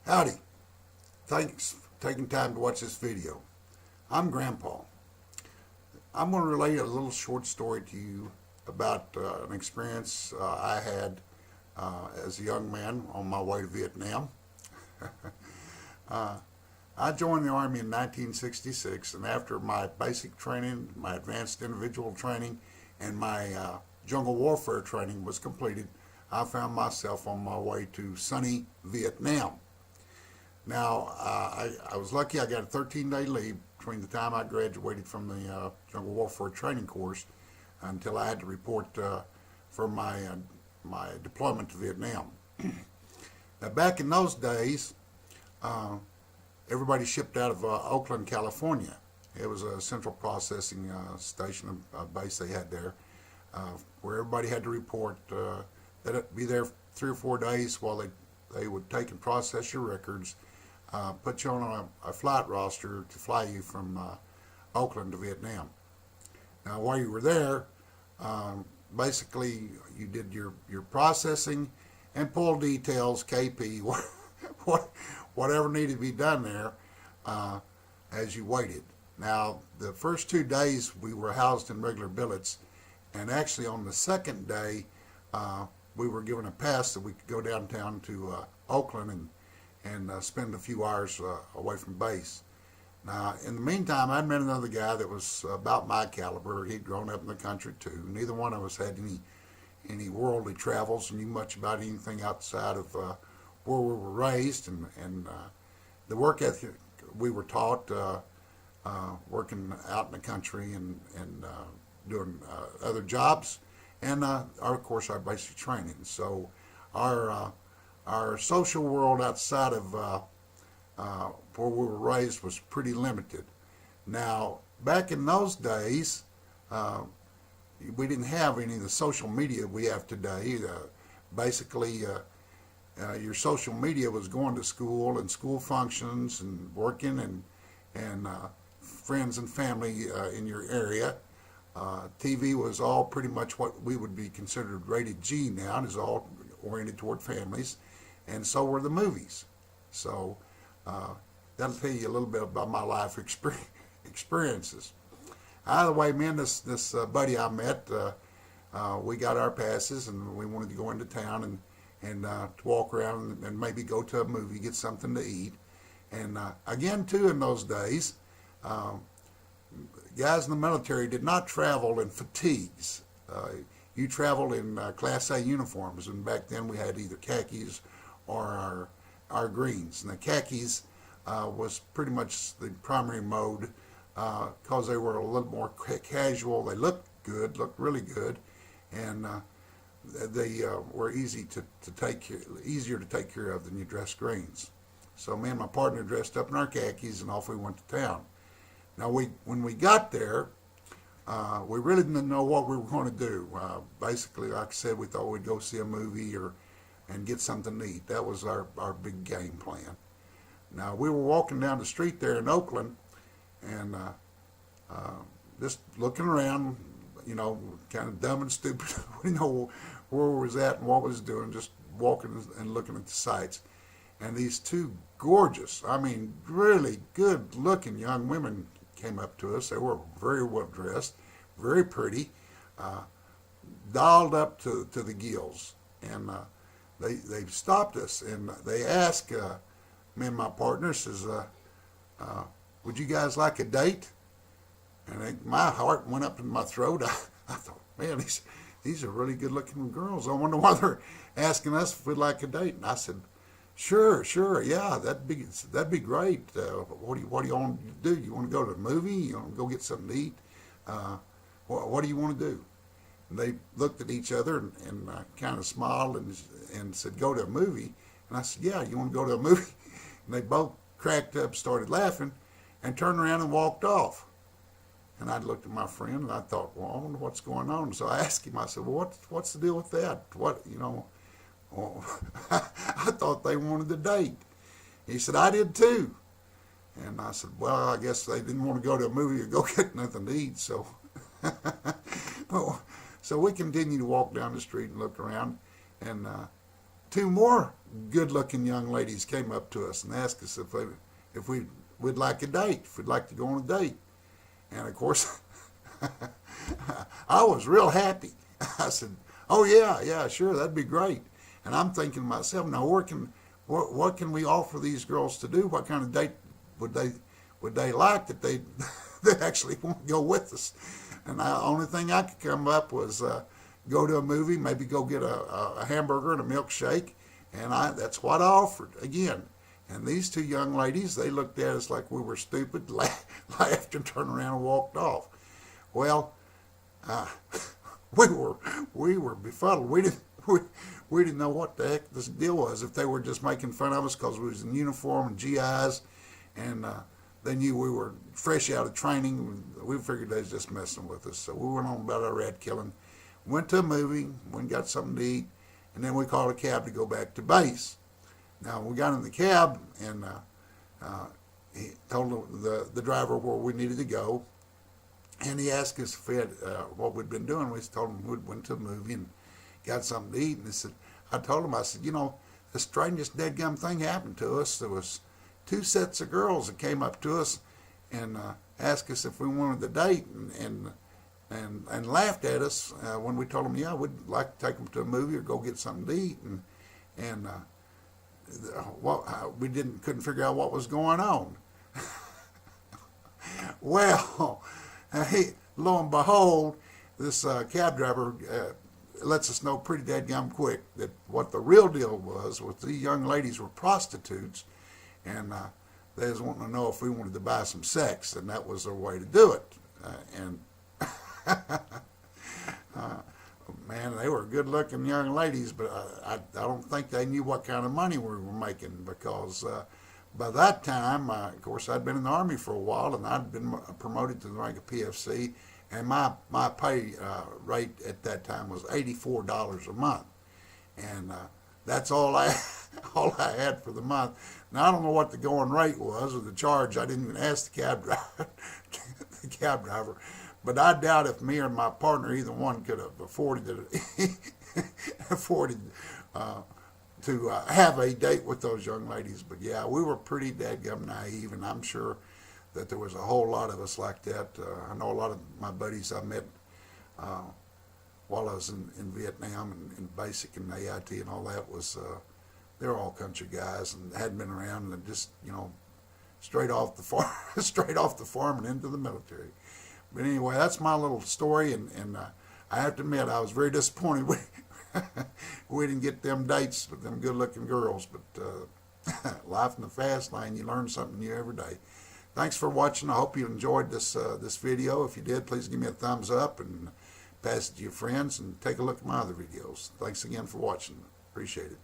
Howdy. Thanks for taking time to watch this video. I'm Grandpa. I'm going to relate a little short story to you about an experience I had as a young man on my way to Viet Nam. uh, I joined the Army in 1966, and after my basic training, my advanced individual training, and my jungle warfare training was completed, I found myself on my way to sunny Viet Nam. Now, I was lucky. I got a 13-day leave between the time I graduated from the Jungle Warfare Training course until I had to report for my deployment to Vietnam. Now, back in those days, everybody shipped out of Oakland, California. It was a central processing station, a base they had there, where everybody had to report that it'd be there 3 or 4 days while they would take and process your records, put you on a flight roster to fly you from Oakland to Vietnam. Now, while you were there, basically you did your processing and pull details, KP, whatever needed to be done there as you waited. Now, the first 2 days we were housed in regular billets, and actually on the second day we were given a pass that we could go downtown to Oakland and spend a few hours away from base. Now, in the meantime, I'd met another guy that was about my caliber. He'd grown up in the country too. Neither one of us had any worldly travels, knew much about anything outside of where we were raised, and the work ethic we were taught working out in the country and doing other jobs, and of course our basic training. So our social world outside of where we were raised was pretty limited. Now, back in those days, we didn't have any of the social media we have today. Basically, your social media was going to school and school functions and working and friends and family in your area. TV was all pretty much what we would be considered rated G now. It is all oriented toward families, and so were the movies. So that'll tell you a little bit about my life experiences. Either way, me and this buddy I met, we got our passes, and we wanted to go into town and to walk around and maybe go to a movie, get something to eat. And again, too, in those days, guys in the military did not travel in fatigues. You traveled in Class A uniforms, and back then we had either khakis or our greens. And the khakis was pretty much the primary mode because they were a little more casual. They looked good, looked really good, and they were easier to take care of than your dress greens. So me and my partner dressed up in our khakis, and off we went to town. Now, when we got there, we really didn't know what we were going to do. Basically, like I said, we thought we'd go see a movie and get something to eat. That was our big game plan. Now, we were walking down the street there in Oakland, and just looking around, kind of dumb and stupid. We didn't know where we was at and what we was doing, just walking and looking at the sights. And these two gorgeous, really good-looking young women came up to us. They were very well dressed, very pretty, dolled up to the gills, and they stopped us and they asked me and my partner, says, "Would you guys like a date?" And my heart went up in my throat. I thought, man, these are really good-looking girls. I wonder why they're asking us if we'd like a date. And I said, Sure, yeah, that'd be great. What do you want to do? You want to go to a movie? You want to go get something to eat? What do you want to do? And they looked at each other and kind of smiled and said, "Go to a movie." And I said, "Yeah, you want to go to a movie?" And they both cracked up, started laughing, and turned around and walked off. And I looked at my friend and I thought, well, I wonder what's going on. So I asked him. I said, "Well, what's the deal with that? Well, I thought they wanted to date." He said, "I did too." And I said, "Well, I guess they didn't want to go to a movie or go get nothing to eat." So, so we continued to walk down the street and look around. And two more good-looking young ladies came up to us and asked us if we'd like a date, if we'd like to go on a date. And of course, I was real happy. I said, "Oh yeah, sure, that'd be great." And I'm thinking to myself, now what can we offer these girls to do? What kind of date would they like that they actually want to go with us? And the only thing I could come up was go to a movie, maybe go get a hamburger and a milkshake, and that's what I offered again. And these two young ladies, they looked at us like we were stupid, laughed and turned around and walked off. Well, we were befuddled. We didn't know what the heck this deal was. If they were just making fun of us because we was in uniform and GIs, and they knew we were fresh out of training, we figured they was just messing with us. So we went on about our rat killing, went to a movie, went and got something to eat, and then we called a cab to go back to base. Now we got in the cab, and he told the driver where we needed to go, and he asked us if we had what we'd been doing. We told him we went to a movie and got something to eat, and I told him, I said, the strangest deadgum thing happened to us. There was two sets of girls that came up to us and asked us if we wanted to date, and laughed at us when we told them, yeah, we'd like to take them to a movie or go get something to eat, and we couldn't figure out what was going on. Well, lo and behold, this cab driver lets us know pretty dadgum quick that what the real deal was these young ladies were prostitutes, and they was wanting to know if we wanted to buy some sex, and that was their way to do it. Man, they were good-looking young ladies, but I don't think they knew what kind of money we were making, because by that time, of course, I'd been in the Army for a while, and I'd been promoted to the rank of PFC, and my pay rate at that time was $84 a month, and that's all I had for the month. Now I don't know what the going rate was or the charge. I didn't even ask the cab driver, but I doubt if me or my partner, either one, could have afforded to have a date with those young ladies. But yeah, we were pretty dadgum naive, and I'm sure that there was a whole lot of us like that. I know a lot of my buddies I met while I was in Viet Nam and basic and AIT and all that was, they're all country guys and hadn't been around, and just, straight off the farm and into the military. But anyway, that's my little story, and I have to admit I was very disappointed we didn't get them dates with them good-looking girls. But life in the fast lane, you learn something new every day. Thanks for watching. I hope you enjoyed this video. If you did, please give me a thumbs up and pass it to your friends, and take a look at my other videos. Thanks again for watching. Appreciate it.